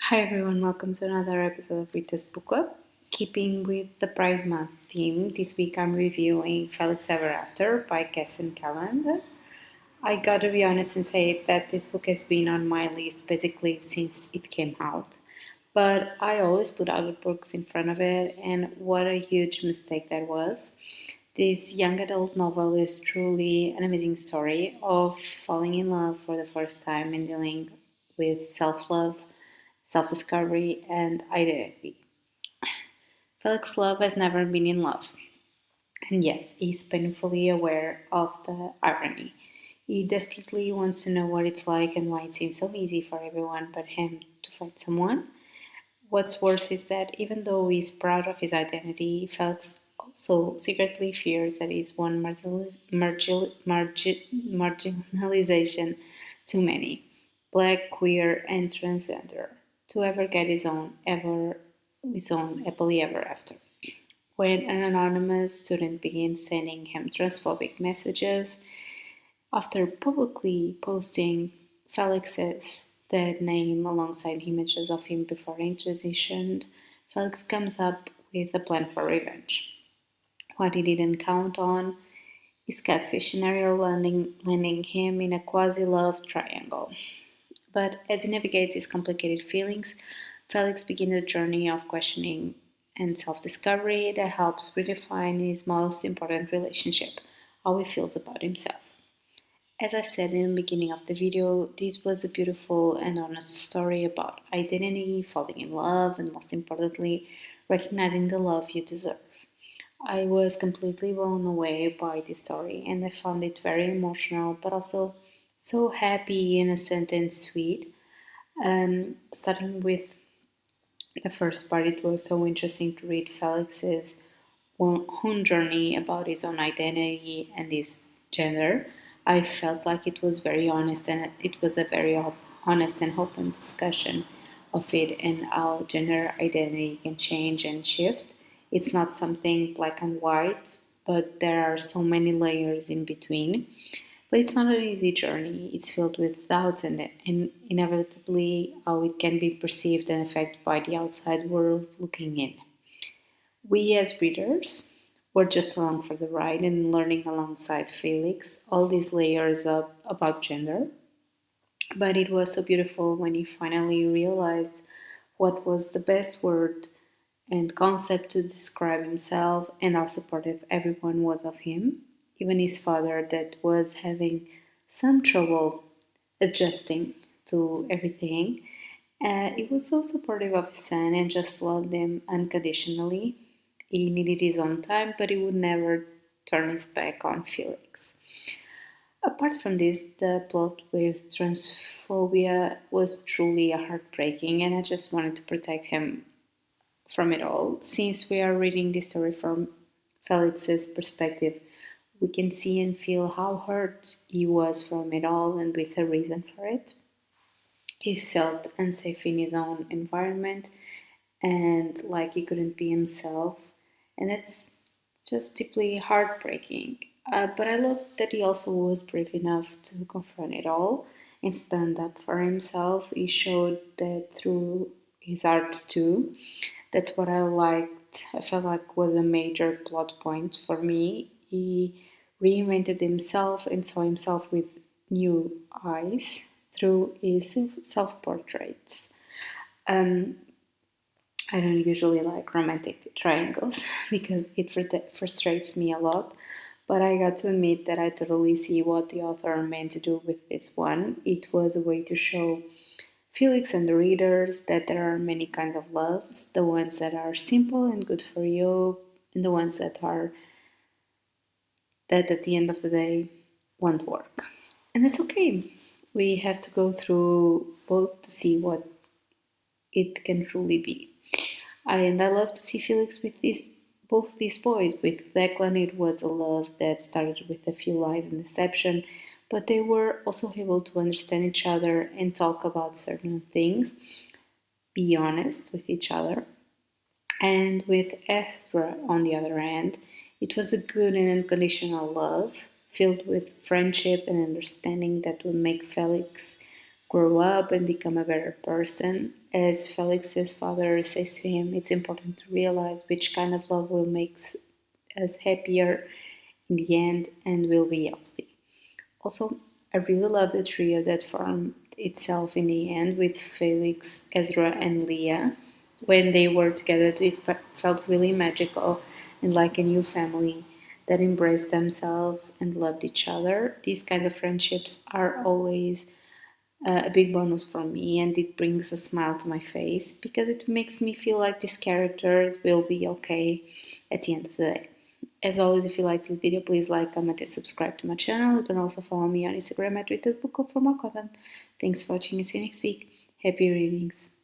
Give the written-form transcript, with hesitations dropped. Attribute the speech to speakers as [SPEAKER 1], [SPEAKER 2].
[SPEAKER 1] Hi everyone, welcome to another episode of Rita's Book Club. Keeping with the Pride Month theme, this week I'm reviewing Felix Ever After by Kacen Callender. I gotta be honest and say that this book has been on my list basically since it came out. But I always put other books in front of it, and what a huge mistake that was. This young adult novel is truly an amazing story of falling in love for the first time and dealing with self love, self discovery, and identity. Felix Love has never been in love, and yes, he's painfully aware of the irony. He desperately wants to know what it's like and why it seems so easy for everyone but him to find someone. What's worse is that even though he's proud of his identity, Felix also secretly fears that he's one marginalization too many, black, queer, and transgender, to ever get his own happily ever after. When an anonymous student begins sending him transphobic messages, after publicly posting Felix's dead name alongside images of him before he transitioned, Felix comes up with a plan for revenge. What he didn't count on is catfish scenario landing him in a quasi-love triangle. But as he navigates his complicated feelings, Felix begins a journey of questioning and self-discovery that helps redefine his most important relationship, how he feels about himself. As I said in the beginning of the video, this was a beautiful and honest story about identity, falling in love, and most importantly, recognizing the love you deserve. I was completely blown away by this story and I found it very emotional but also so happy, innocent, and sweet. Starting with the first part, it was so interesting to read Felix's own journey about his own identity and his gender. I felt like it was very honest and it was a very honest and open discussion of it and how gender identity can change and shift. It's not something black and white, but there are so many layers in between. But it's not an easy journey. It's filled with doubts and inevitably how it can be perceived and affected by the outside world looking in. We as readers were just along for the ride and learning alongside Felix all these layers about gender. But it was so beautiful when he finally realized what was the best word and concept to describe himself and how supportive everyone was of him, even his father that was having some trouble adjusting to everything. He was so supportive of his son and just loved him unconditionally. He needed his own time, but he would never turn his back on Felix. Apart from this, the plot with transphobia was truly heartbreaking, and I just wanted to protect him from it all. Since we are reading this story from Felix's perspective, we can see and feel how hurt he was from it all and with a reason for it. He felt unsafe in his own environment and like he couldn't be himself, and that's just deeply heartbreaking. But I love that he also was brave enough to confront it all and stand up for himself. He showed that through his arts too. That's what I liked. I felt like was a major plot point for me. He reinvented himself and saw himself with new eyes through his self portraits. Um, I don't usually like romantic triangles because it frustrates me a lot, but I got to admit that I totally see what the author meant to do with this one. It was a way to show Felix and the readers that there are many kinds of loves, the ones that are simple and good for you, and the ones that at the end of the day won't work. And that's okay. We have to go through both to see what it can truly be. And I love to see Felix with both these boys. With Declan, it was a love that started with a few lies and deception, but they were also able to understand each other and talk about certain things, be honest with each other. And with Ezra, on the other hand, it was a good and unconditional love filled with friendship and understanding that would make Felix grow up and become a better person. As Felix's father says to him, it's important to realize which kind of love will make us happier in the end and will be healthy. Also, I really love the trio that formed itself in the end with Felix, Ezra, and Leah. When they were together, it felt really magical and like a new family that embraced themselves and loved each other. These kind of friendships are always a big bonus for me, and it brings a smile to my face because it makes me feel like these characters will be okay at the end of the day. As always, if you like this video, please like, comment, and subscribe to my channel. You can also follow me on Instagram at ritasbookclub for more content. Thanks for watching and see you next week. Happy readings.